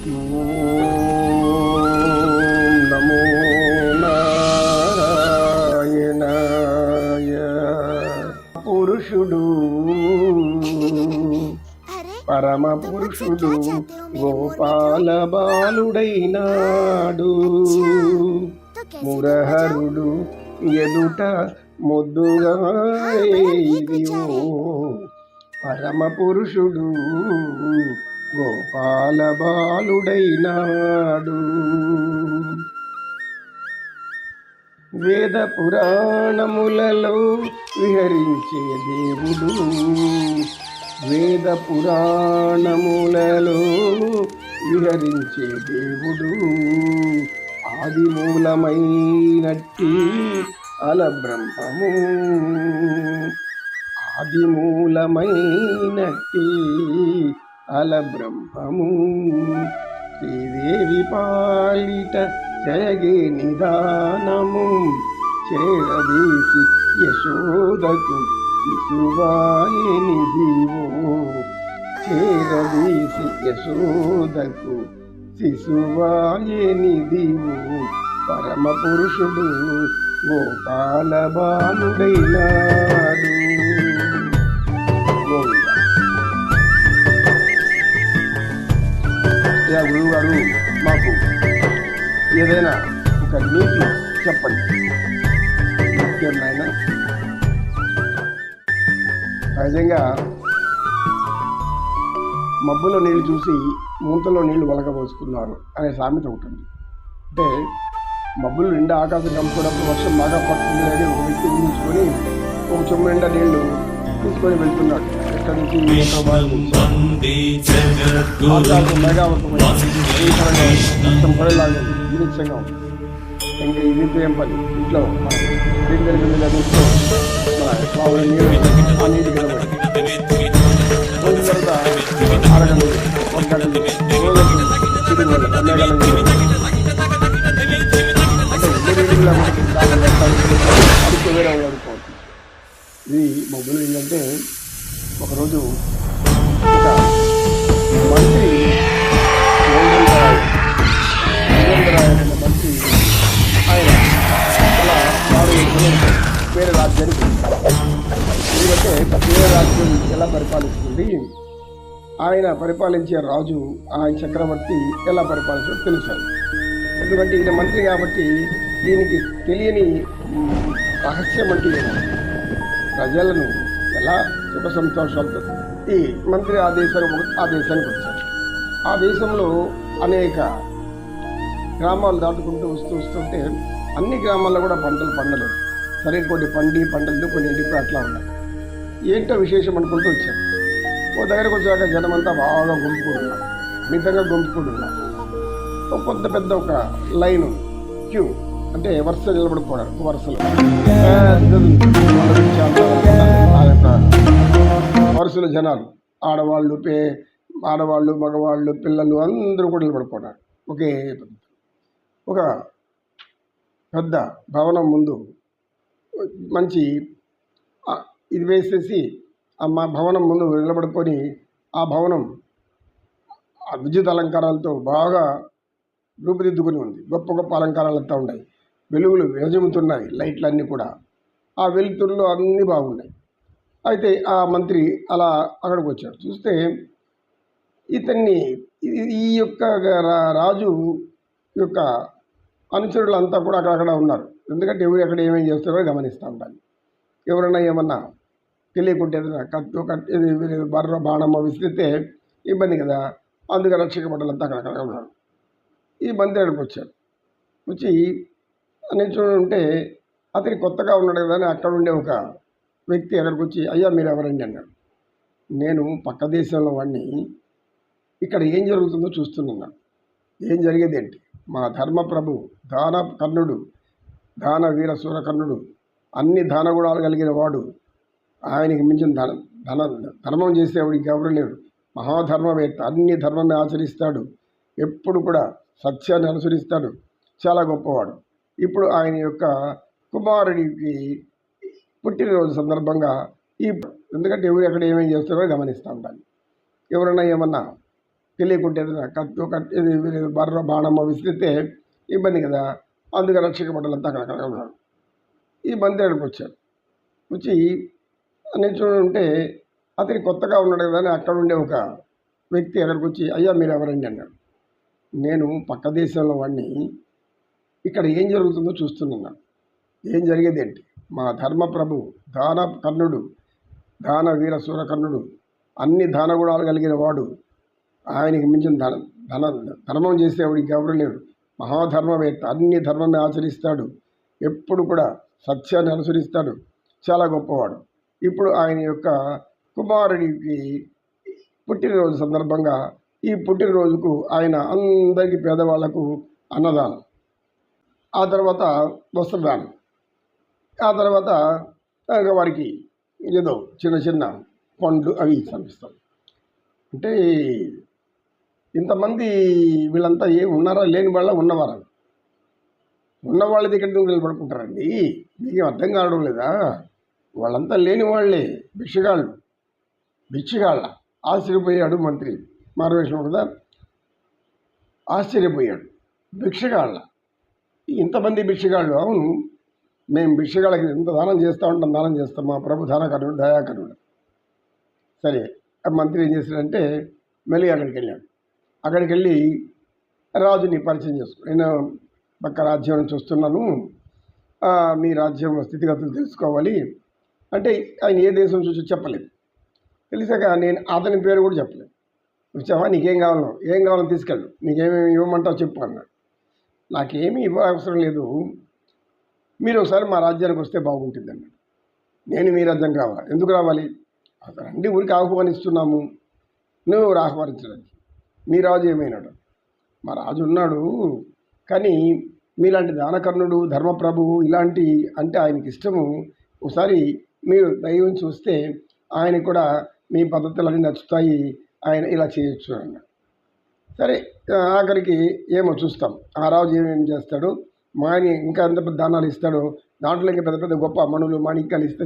నమో నారాయణాయ. పురుషుడు పరమ పురుషుడు గోపాల బాలుడైనాడు. మురహరుడు ఎదుట ముద్దుగా పరమ పురుషుడు గోపాల బాలుడైనాడు. వేద పురాణములలో విహరించే దేవుడు, వేద పురాణములలో విహరించే దేవుడు, ఆది మూలమైనట్టి అలబ్రహ్మము, ఆది మూలమైనట్టి అలబ్రహ్మము. శ్రీదేవి పాలిట జయగే నిదానము, చేరదీసి యశోదకు శిశువాయని దీవో, చేరదీసి యశోదకు శిశువాయని దీవో. పరమ పురుషుడు గోపాల బాలుడైనాడు. గురువు గారు మాకు ఏదైనా ఒక నీతి చెప్పండి. నాయన సహజంగా మబ్బులో నీళ్ళు చూసి మూతలో నీళ్లు వలకబోసుకున్నారు అనే సామెత ఉంటుంది. అంటే మబ్బులు నిండా ఆకాశం కమ్ముకున్నప్పుడు వర్షం బాగా పడుతుంది అని ఒక వ్యక్తి ఊహించుకొని ఒక చెమ్ము నిండా నీళ్లు తీసుకొని వెళ్తున్నాడు. ఎక్కడి నుంచి జీవితంగా ఉంది. ఇంకా ఇది ఏం పని ఇంట్లో నీటి నీళ్ళు అరగంటలు ఒక గంటలు వేరే అడుకోవచ్చు. ఇది మొబైల్ ఏంటంటే ఒకరోజు ఒక మంత్రి మంత్రి ఆయన చాలా వేరే రాజ్యానికి ఎందుకంటే వేరే రాజ్యం ఎలా పరిపాలిస్తుంది, ఆయన పరిపాలించే రాజు ఆయన చక్రవర్తి ఎలా పరిపాలించారో తెలుసారు. ఎందుకంటే ఈయన మంత్రి కాబట్టి దీనికి తెలియని రహస్యం అంటే ప్రజలను ఎలా సుఖ సంతోషాలతో ఈ మంత్రి ఆ దేశానికి వచ్చారు. ఆ దేశంలో అనేక గ్రామాలు దాటుకుంటూ వస్తుంటే అన్ని గ్రామాల్లో కూడా పంటలు పండలేదు. సరే కొన్ని పంటలు కొన్ని ఎండిపోయి అట్లా ఉన్నాయి. ఏంటో విశేషం అనుకుంటూ వచ్చారు. ఓ దగ్గరకు వచ్చాక జనమంతా బాగా గుంపుకుంటున్నారు, మితంగా గుంపుకుంటున్నారు. కొంత పెద్ద ఒక లైన్ క్యూ అంటే వరుస నిలబడుకోవడం, వరుసలో వరుసలో జనాలు ఆడవాళ్ళు మగవాళ్ళు పిల్లలు అందరూ కూడా నిలబడుకున్నారు. ఒక పెద్ద భవనం ముందు మంచి ఇది వేసేసి మా భవనం ముందు నిలబడుకొని ఆ భవనం విద్యుత్ అలంకారాలతో బాగా రూపుదిద్దుకుని ఉంది. గొప్ప గొప్ప అలంకారాలంతా ఉన్నాయి, వెలుగులు విరజిమ్ముతున్నాయి, లైట్లు అన్నీ కూడా ఆ వెలుతురులో అన్నీ బాగున్నాయి. అయితే ఆ మంత్రి అలా అక్కడికి వచ్చాడు. చూస్తే ఇతన్ని ఈ యొక్క రాజు యొక్క అనుచరులంతా కూడా అక్కడక్కడ ఉన్నారు. ఎందుకంటే ఎవరు ఎక్కడ ఏమేమి చేస్తారో గమనిస్తూ ఉంటాను. ఎవరైనా ఏమన్నా తెలియకుంటే ఏదైనా బర్ర బాణమ్మ విసిరితే ఇబ్బంది కదా, అందుకే రక్షక భటులంతా అక్కడక్కడ ఉన్నారు. ఈ మంత్రి అక్కడికి వచ్చాడు. వచ్చి నిల్చుంటే అతనికి కొత్తగా ఉన్నాడు కదా అని అక్కడ ఉండే ఒక వ్యక్తి అక్కడికి వచ్చి, అయ్యా మీరు ఎవరండి అన్నాడు. నేను పక్క దేశంలో వాడిని, ఇక్కడ ఏం జరుగుతుందో చూస్తున్నాను. ఏం జరిగేది ఏంటి, మా ధర్మప్రభు కర్ణుడు, దాన వీర సూరకర్ణుడు, అన్ని దానగుణాలు కలిగిన వాడు, ఆయనకి మించిన ధర్మం చేసేవాడు ఇంకెవరు లేడు. మహాధర్మవేత్త, అన్ని ధర్మాన్ని ఆచరిస్తాడు, ఎప్పుడు కూడా సత్యాన్ని అనుసరిస్తాడు, చాలా గొప్పవాడు. ఇప్పుడు ఆయన యొక్క కుమారుడికి పుట్టినరోజు సందర్భంగా ఎందుకంటే ఎవరు ఎక్కడ ఏమేమి చేస్తారో గమనిస్తూ ఉంటాను. ఎవరైనా ఏమన్నా తెలియకుంటే ఏదైనా కత్తో ఇది బర్ర బాణమ్మ విసిరితే ఇబ్బంది కదా. అందుకే రక్షక భటులంతా అక్కడ ఉన్నారు. ఈ మంత్రి అక్కడికి వచ్చాడు. వచ్చి నిల్చుంటే అతను కొత్తగా ఉన్నాడు కదా అని అక్కడ ఉండే ఒక వ్యక్తి అక్కడికి వచ్చి, అయ్యా మీరు ఎవరండి అన్నాడు. నేను పక్క దేశంలో వాడిని, ఇక్కడ ఏం జరుగుతుందో చూస్తున్నాను. ఏం జరిగేదేంటి? మా ధర్మప్రభు దాన కర్ణుడు, దాన వీర సూరకర్ణుడు, అన్ని దానగుణాలు కలిగిన వాడు, ఆయనకి మించిన ధర్మం చేసేవాడు ఇంకెవరు లేరు. మహాధర్మవేత్త, అన్ని ధర్మమే ఆచరిస్తాడు, ఎప్పుడు కూడా సత్యాన్ని అనుసరిస్తాడు, చాలా గొప్పవాడు. ఇప్పుడు ఆయన యొక్క కుమారుడికి పుట్టినరోజు సందర్భంగా ఈ పుట్టినరోజుకు ఆయన అందరికీ పేదవాళ్లకు అన్నదానం, ఆ తర్వాత వస్త్రదానం, ఆ తర్వాత వారికి ఏదో చిన్న చిన్న పండ్లు అవి సమర్పిస్తాం. అంటే ఇంతమంది వీళ్ళంతా ఏం ఉన్నారా, లేని వాళ్ళ ఉన్నవారా? ఉన్నవాళ్ళ దగ్గర నిలబడుకుంటారండి. మీకు అర్థం కావడం లేదా? వాళ్ళంతా లేని వాళ్ళే, భిక్షగాళ్ళ. ఆశ్చర్యపోయాడు మంత్రి. మారవేషం కదా, ఆశ్చర్యపోయాడు. భిక్షగాళ్ళ, ఇంతమంది భిక్షగాళ్ళు? అవును, మేము భిక్షగాళ్ళకి ఎంత దానం చేస్తూ ఉంటాం, దానం చేస్తాం. మా ప్రభు దానకరుడు, దయాకరుడు. సరే, మంత్రి ఏం చేశాడంటే మళ్ళీ అక్కడికి వెళ్ళాడు. అక్కడికి వెళ్ళి రాజుని పరిచయం చేసుకున్నాడు. నేను పక్క రాజ్యం నుంచి వస్తున్నాను, మీ రాజ్యం స్థితిగతులు తెలుసుకోవాలి అంటే ఆయన ఏ దేశం చూసి చెప్పలేదు. తెలిసాక నేను అతని పేరు కూడా చెప్పలేదు. వచ్చావా, నీకేం కావాలో, ఏం కావాలో తీసుకెళ్ళు, నీకేమేమి ఇవ్వమంటావు చెప్పు అన్నాడు. నాకేమీ అవసరం లేదు, మీరు ఒకసారి మా రాజ్యానికి వస్తే బాగుంటుంది అన్నాడు. నేను మీ రాజ్యానికి రావాలి. ఎందుకు రావాలి? అసలు రండి, ఊరికి ఆహ్వానిస్తున్నాము, నువ్వు ఆహ్వానించడానికి. మీ రాజు ఏమైనాడు? మా రాజు ఉన్నాడు, కానీ మీలాంటి దానకర్ణుడు, ధర్మప్రభువు ఇలాంటి అంటే ఆయనకి ఇష్టము. ఒకసారి మీరు దైవం చూస్తే ఆయనకు కూడా మీ పద్ధతులన్నీ నచ్చుతాయి, ఆయన ఇలా చేయొచ్చు అన్నాడు. సరే, ఆఖరికి ఏమో చూస్తాం, ఆ రాజు ఏమేమి చేస్తాడు, మా ఆయన ఇంకా ఎంత పెద్ద దానాలు ఇస్తాడో, దాంట్లో ఇంకా పెద్ద పెద్ద గొప్ప మణులు మాణిక్యాలు ఇస్తే